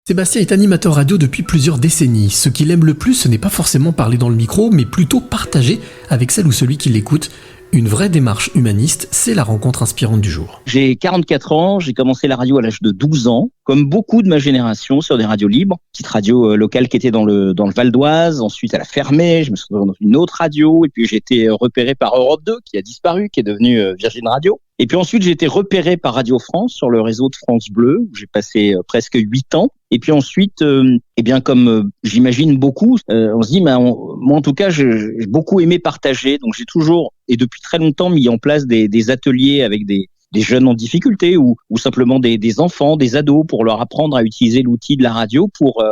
Sébastien est animateur radio depuis plusieurs décennies. Ce qu'il aime le plus, ce n'est pas forcément parler dans le micro, mais plutôt partager avec celle ou celui qui l'écoute. Une vraie démarche humaniste, c'est la rencontre inspirante du jour. J'ai 44 ans, j'ai commencé la radio à l'âge de 12 ans, comme beaucoup de ma génération, sur des radios libres. Petite radio locale qui était dans le Val d'Oise, ensuite elle a fermé, je me suis retrouvé dans une autre radio, et puis j'ai été repéré par Europe 2, qui a disparu, qui est devenu Virgin Radio. Et puis ensuite, j'ai été repéré par Radio France sur le réseau de France Bleu, où j'ai passé presque 8 ans. Et puis ensuite, comme j'imagine beaucoup, on se dit, moi en tout cas, j'ai beaucoup aimé partager. Donc j'ai toujours, et depuis très longtemps, mis en place des ateliers avec des jeunes en difficulté ou simplement des enfants, des ados, pour leur apprendre à utiliser l'outil de la radio pour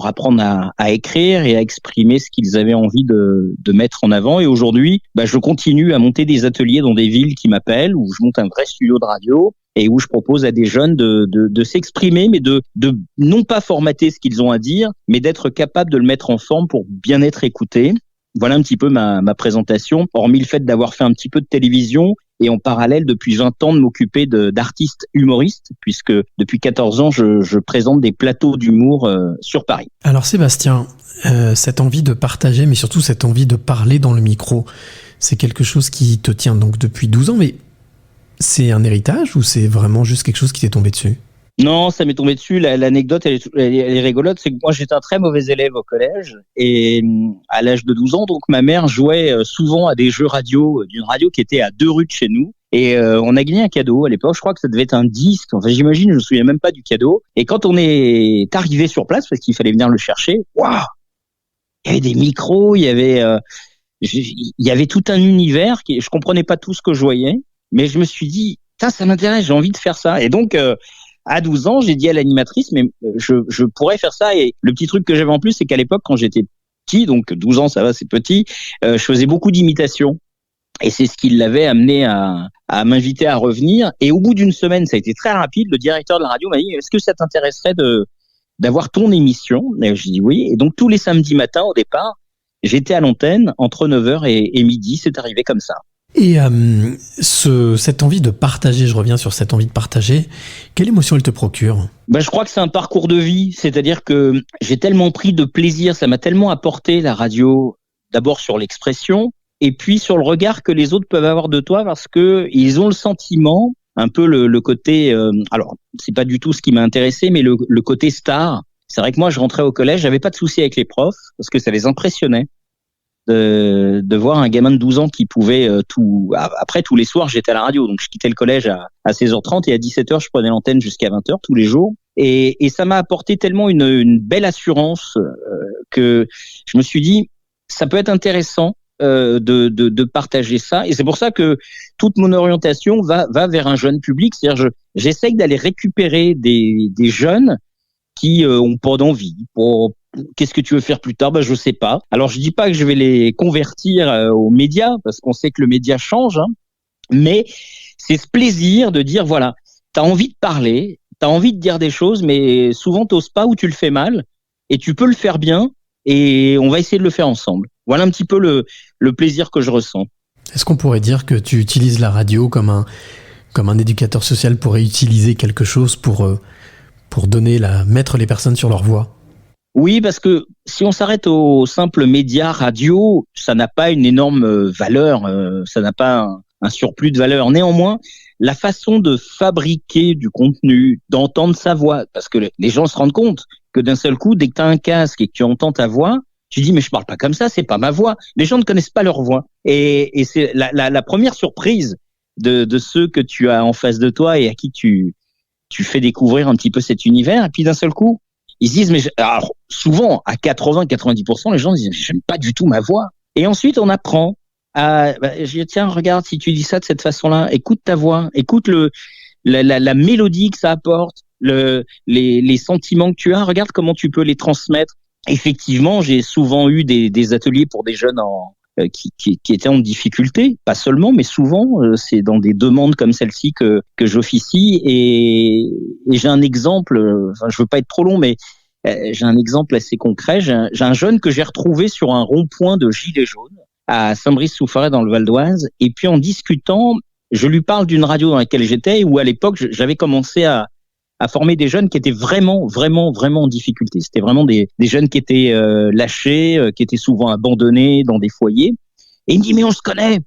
apprendre à écrire et à exprimer ce qu'ils avaient envie de mettre en avant. Et aujourd'hui, je continue à monter des ateliers dans des villes qui m'appellent, où je monte un vrai studio de radio et où je propose à des jeunes de s'exprimer, mais de non pas formater ce qu'ils ont à dire, mais d'être capable de le mettre en forme pour bien être écouté. Voilà un petit peu ma présentation, hormis le fait d'avoir fait un petit peu de télévision et en parallèle depuis 20 ans de m'occuper d'artistes humoristes, puisque depuis 14 ans je présente des plateaux d'humour sur Paris. Alors Sébastien, cette envie de partager, mais surtout cette envie de parler dans le micro, c'est quelque chose qui te tient donc depuis 12 ans, mais c'est un héritage ou c'est vraiment juste quelque chose qui t'est tombé dessus ? Non, ça m'est tombé dessus. L'anecdote, elle est rigolote. C'est que moi, j'étais un très mauvais élève au collège. Et à l'âge de 12 ans, donc, ma mère jouait souvent à des jeux radio, d'une radio qui était à 2 rues de chez nous. Et on a gagné un cadeau à l'époque. Je crois que ça devait être un disque. Enfin, j'imagine, je me souviens même pas du cadeau. Et quand on est arrivé sur place, parce qu'il fallait venir le chercher, waouh! Il y avait des micros, il y avait tout un univers je comprenais pas tout ce que je voyais. Mais je me suis dit, ça m'intéresse, j'ai envie de faire ça. Et donc, à 12 ans, j'ai dit à l'animatrice, mais je pourrais faire ça. Et le petit truc que j'avais en plus, c'est qu'à l'époque, quand j'étais petit, donc 12 ans, ça va, c'est petit, je faisais beaucoup d'imitations. Et c'est ce qui l'avait amené à m'inviter à revenir. Et au bout d'une semaine, ça a été très rapide, le directeur de la radio m'a dit, est-ce que ça t'intéresserait d'avoir ton émission? Et je dis oui. Et donc, tous les samedis matins, au départ, j'étais à l'antenne entre 9h et midi. C'est arrivé comme ça. Et cette envie de partager, je reviens sur cette envie de partager, quelle émotion elle te procure ? Je crois que c'est un parcours de vie, c'est-à-dire que j'ai tellement pris de plaisir, ça m'a tellement apporté la radio, d'abord sur l'expression, et puis sur le regard que les autres peuvent avoir de toi, parce que ils ont le sentiment, un peu le côté, alors c'est pas du tout ce qui m'a intéressé, mais le côté star. C'est vrai que moi je rentrais au collège, j'avais pas de souci avec les profs, parce que ça les impressionnait. De voir un gamin de 12 ans qui pouvait après tous les soirs j'étais à la radio, donc je quittais le collège à 16h30 et à 17h je prenais l'antenne jusqu'à 20h tous les jours et ça m'a apporté tellement une belle assurance que je me suis dit ça peut être intéressant de partager ça, et c'est pour ça que toute mon orientation va vers un jeune public, c'est-à-dire j'essaye d'aller récupérer des jeunes qui ont pas d'envie. Qu'est-ce que tu veux faire plus tard ? Je sais pas. Alors je dis pas que je vais les convertir aux médias, parce qu'on sait que le média change, hein, mais c'est ce plaisir de dire voilà, t'as envie de parler, t'as envie de dire des choses, mais souvent t'oses pas ou tu le fais mal, et tu peux le faire bien, et on va essayer de le faire ensemble. Voilà un petit peu le plaisir que je ressens. Est-ce qu'on pourrait dire que tu utilises la radio comme un éducateur social pourrait utiliser quelque chose pour mettre les personnes sur leur voie ? Oui, parce que si on s'arrête au simple média radio, ça n'a pas une énorme valeur, ça n'a pas un surplus de valeur. Néanmoins, la façon de fabriquer du contenu, d'entendre sa voix, parce que les gens se rendent compte que d'un seul coup, dès que tu as un casque et que tu entends ta voix, tu dis mais je parle pas comme ça, c'est pas ma voix. Les gens ne connaissent pas leur voix. Et c'est la première surprise de ceux que tu as en face de toi et à qui tu fais découvrir un petit peu cet univers. Et puis d'un seul coup, ils se disent, alors, souvent, à 80-90%, les gens disent, j'aime pas du tout ma voix. Et ensuite, on apprend je dis, tiens, regarde, si tu dis ça de cette façon-là, écoute ta voix, écoute la mélodie que ça apporte, les sentiments que tu as, regarde comment tu peux les transmettre. Effectivement, j'ai souvent eu des ateliers pour des jeunes qui étaient en difficulté, pas seulement, mais souvent, c'est dans des demandes comme celle-ci que j'officie, et j'ai un exemple, je veux pas être trop long, mais j'ai un exemple assez concret. J'ai un jeune que j'ai retrouvé sur un rond-point de gilets jaunes à Saint-Brice-sous-Forêt dans le Val d'Oise, et puis en discutant, je lui parle d'une radio dans laquelle j'étais, où à l'époque, j'avais commencé à à former des jeunes qui étaient vraiment en difficulté. C'était vraiment des jeunes qui étaient lâchés, qui étaient souvent abandonnés dans des foyers. Et il me dit, mais on se connaît,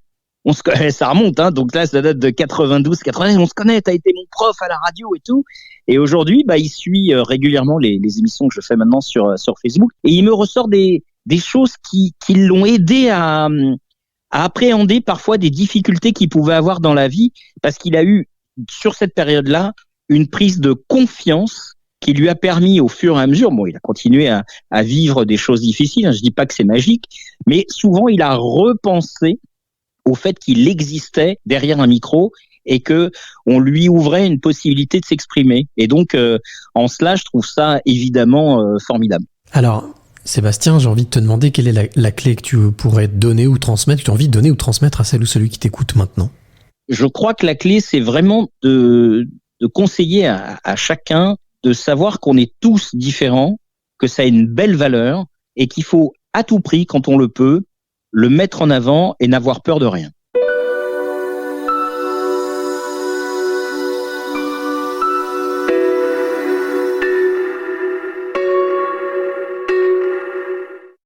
ça remonte, hein. Donc là, ça date de 92, 80, on se connaît, t'as été mon prof à la radio et tout. Et aujourd'hui, il suit régulièrement les émissions que je fais maintenant sur Facebook. Et il me ressort des choses qui l'ont aidé à appréhender parfois des difficultés qu'il pouvait avoir dans la vie, parce qu'il a eu, sur cette période-là, une prise de confiance qui lui a permis au fur et à mesure, il a continué à vivre des choses difficiles, hein, je dis pas que c'est magique, mais souvent il a repensé au fait qu'il existait derrière un micro et que on lui ouvrait une possibilité de s'exprimer. Et donc, en cela, je trouve ça évidemment formidable. Alors, Sébastien, j'ai envie de te demander quelle est la clé que tu pourrais donner ou transmettre, que tu as envie de donner ou transmettre à celle ou celui qui t'écoute maintenant. Je crois que la clé, c'est vraiment de conseiller à chacun de savoir qu'on est tous différents, que ça a une belle valeur et qu'il faut à tout prix, quand on le peut, le mettre en avant et n'avoir peur de rien.